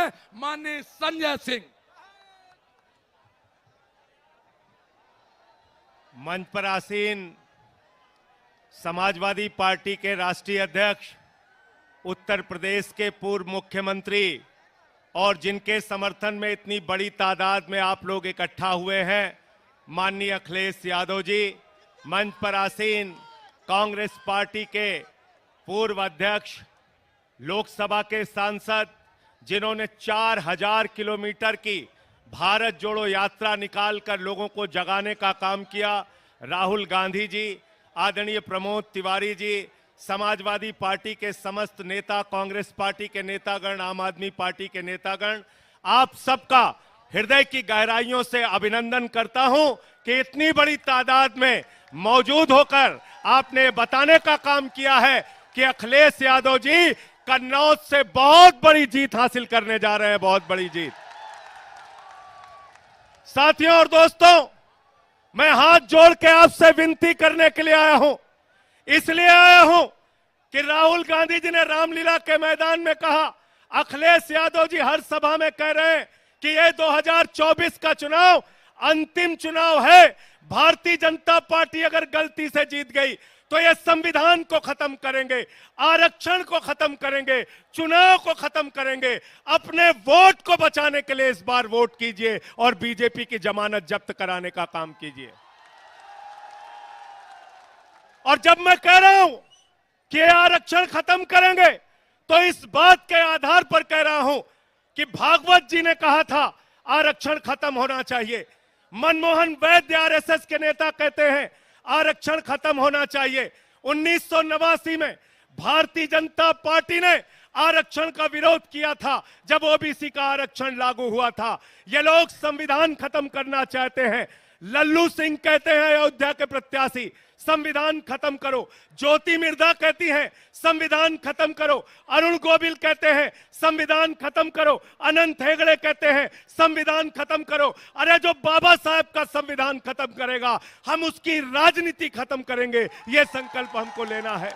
हैं माननीय संजय सिंह। मंच पर आसीन समाजवादी पार्टी के राष्ट्रीय अध्यक्ष, उत्तर प्रदेश के पूर्व मुख्यमंत्री और जिनके समर्थन में इतनी बड़ी तादाद में आप लोग इकट्ठा हुए हैं, माननीय अखिलेश यादव जी। मंच पर आसीन कांग्रेस पार्टी के पूर्व अध्यक्ष, लोकसभा के सांसद, जिन्होंने 4000 किलोमीटर की भारत जोड़ो यात्रा निकालकर लोगों को जगाने का काम किया, राहुल गांधी जी, आदरणीय प्रमोद तिवारी जी, समाजवादी पार्टी के समस्त नेता, कांग्रेस पार्टी के नेतागण, आम आदमी पार्टी के नेतागण, आप सबका हृदय की गहराइयों से अभिनंदन करता हूं कि इतनी बड़ी तादाद में मौजूद होकर आपने बताने का काम किया है कि अखिलेश यादव जी कन्नौज से बहुत बड़ी जीत हासिल करने जा रहे हैं, बहुत बड़ी जीत। साथियों और दोस्तों, मैं हाथ जोड़ के आपसे विनती करने के लिए आया हूं, इसलिए आया हूं कि राहुल गांधी जी ने रामलीला के मैदान में कहा, अखिलेश यादव जी हर सभा में कह रहे हैं कि ये 2024 का चुनाव अंतिम चुनाव है। भारतीय जनता पार्टी अगर गलती से जीत गई तो ये संविधान को खत्म करेंगे, आरक्षण को खत्म करेंगे, चुनाव को खत्म करेंगे। अपने वोट को बचाने के लिए इस बार वोट कीजिए और बीजेपी की जमानत जब्त कराने का काम कीजिए। और जब मैं कह रहा हूं कि आरक्षण खत्म करेंगे तो इस बात के आधार पर कह रहा हूं कि भागवत जी ने कहा था आरक्षण खत्म होना चाहिए। मनमोहन वैद्य आरएसएस के नेता कहते हैं आरक्षण खत्म होना चाहिए। 1989 में भारतीय जनता पार्टी ने आरक्षण का विरोध किया था जब ओबीसी का आरक्षण लागू हुआ था। ये लोग संविधान खत्म करना चाहते हैं। लल्लू सिंह कहते हैं अयोध्या के प्रत्याशी, संविधान खत्म करो। ज्योति मिर्धा कहती हैं संविधान खत्म करो। अरुण गोविल कहते हैं संविधान खत्म करो। अनंत हेगड़े कहते हैं संविधान खत्म करो। अरे जो बाबा साहब का संविधान खत्म करेगा, हम उसकी राजनीति खत्म करेंगे, यह संकल्प हमको लेना है।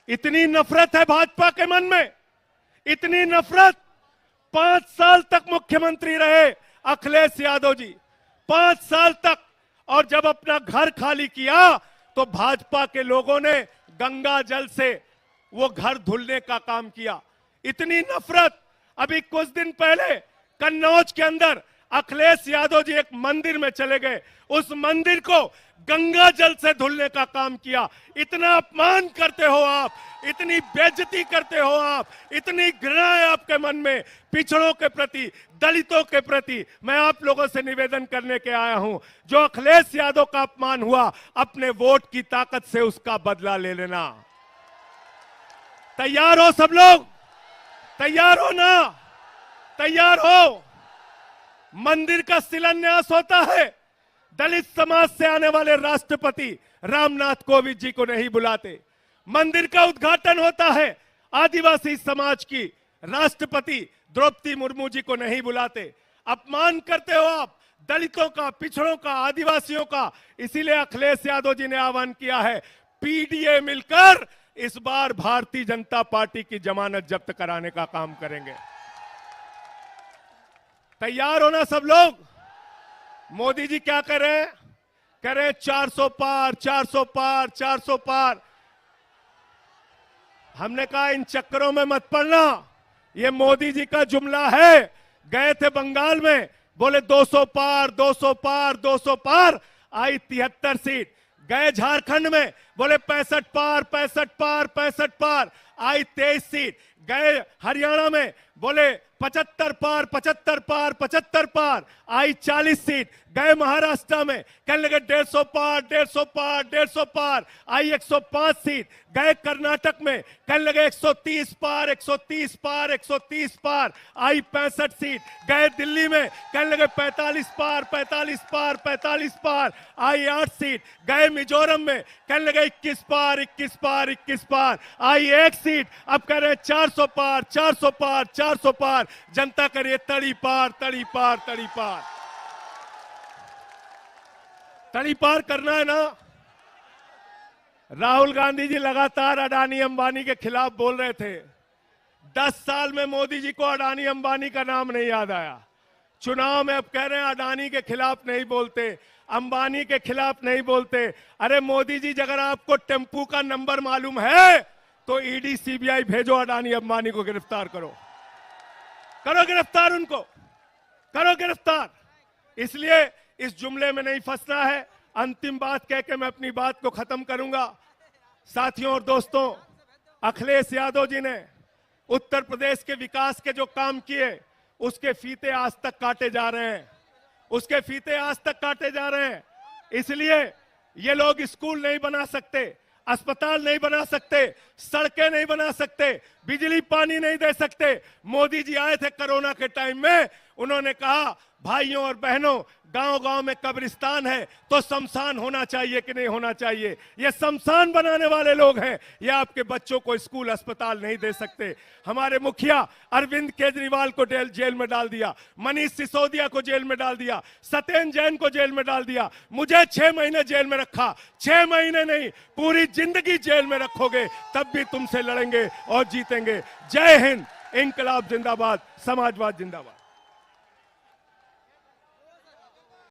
इतनी नफरत है भाजपा के मन में, इतनी नफरत। 5 साल तक मुख्यमंत्री रहे अखिलेश यादव जी, 5 साल तक। और जब अपना घर खाली किया तो भाजपा के लोगों ने गंगा जल से वो घर धुलने का काम किया। इतनी नफरत। अभी कुछ दिन पहले कन्नौज के अंदर अखिलेश यादव जी एक मंदिर में चले गए, उस मंदिर को गंगा जल से धुलने का काम किया। इतना अपमान करते हो आप, इतनी बेइज्जती करते हो आप, इतनी घृणा है आपके मन में पिछड़ों के प्रति, दलितों के प्रति। मैं आप लोगों से निवेदन करने के आया हूं, जो अखिलेश यादव का अपमान हुआ, अपने वोट की ताकत से उसका बदला ले लेना। तैयार हो सब लोग? तैयार हो ना? तैयार हो? मंदिर का शिलान्यास होता है, दलित समाज से आने वाले राष्ट्रपति रामनाथ कोविंद जी को नहीं बुलाते। मंदिर का उद्घाटन होता है, आदिवासी समाज की राष्ट्रपति द्रौपदी मुर्मू जी को नहीं बुलाते। अपमान करते हो आप दलितों का, पिछड़ों का, आदिवासियों का। इसीलिए अखिलेश यादव जी ने आह्वान किया है, पीडीए मिलकर इस बार भारतीय जनता पार्टी की जमानत जब्त कराने का काम करेंगे। तैयार हो ना सब लोग? मोदी जी क्या कर रहे हैं? कह रहे हैं 400 पार, 400 पार, 400 पार। हमने कहा इन चक्करों में मत पड़ना, ये मोदी जी का जुमला है। गए थे बंगाल में, बोले 200 पार, 200 पार, 200 पार, आई 73 सीट। गए झारखंड में, बोले 65 पार, 65 पार, 65 पार, आई 23 सीट। गए हरियाणा में, बोले 75 पार, 75 पार, 75 पार, आई 40 सीट। गए महाराष्ट्र में, कहने लगे 150 पार, 150 पार, 150 पार, आई 105 सीट। गए कर्नाटक में, कहने लगे 130 पार, 130 पार, 130 पार, आई 65 सीट। गए दिल्ली में, कहने लगे 45 पार, 45 पार, 45 पार, आई 8 सीट। गए मिजोरम में, कहने लगे 21 पार, 21 पार, 21 पार, आई 1 सीट। अब कह रहे 400 पार, 400 पार, 400 पार। जनता करिए तड़ी पार, तड़ी पार, तड़ी पार। तड़ी पार करना है ना? राहुल गांधी जी लगातार अडानी अंबानी के खिलाफ बोल रहे थे। 10 साल में मोदी जी को अडानी अंबानी का नाम नहीं याद आया। चुनाव में अब कह रहे हैं अडानी के खिलाफ नहीं बोलते, अंबानी के खिलाफ नहीं बोलते। अरे मोदी जी, अगर आपको टेम्पू का नंबर मालूम है तो ईडी सीबीआई भेजो, अडानी अंबानी को गिरफ्तार करो, करो गिरफ्तार, उनको करो गिरफ्तार। इसलिए इस जुमले में नहीं फंसना है। अंतिम बात कह के मैं अपनी बात को खत्म करूंगा। साथियों और दोस्तों, अखिलेश यादव जी ने उत्तर प्रदेश के विकास के जो काम किए उसके फीते आज तक काटे जा रहे हैं, उसके फीते आज तक काटे जा रहे हैं। इसलिए ये लोग स्कूल नहीं बना सकते, अस्पताल नहीं बना सकते, सड़कें नहीं बना सकते, बिजली पानी नहीं दे सकते। मोदी जी आए थे कोरोना के टाइम में, उन्होंने कहा भाइयों और बहनों, गांव-गांव में कब्रिस्तान है तो शमशान होना चाहिए कि नहीं होना चाहिए। ये शमशान बनाने वाले लोग हैं, ये आपके बच्चों को स्कूल अस्पताल नहीं दे सकते। हमारे मुखिया अरविंद केजरीवाल को जेल में डाल दिया, मनीष सिसोदिया को जेल में डाल दिया, सत्येंद्र जैन को जेल में डाल दिया, मुझे 6 महीने जेल में रखा। 6 महीने नहीं, पूरी जिंदगी जेल में रखोगे तब भी तुमसे लड़ेंगे और जीतेंगे। जय हिंद, इंकलाब जिंदाबाद, समाजवाद जिंदाबाद।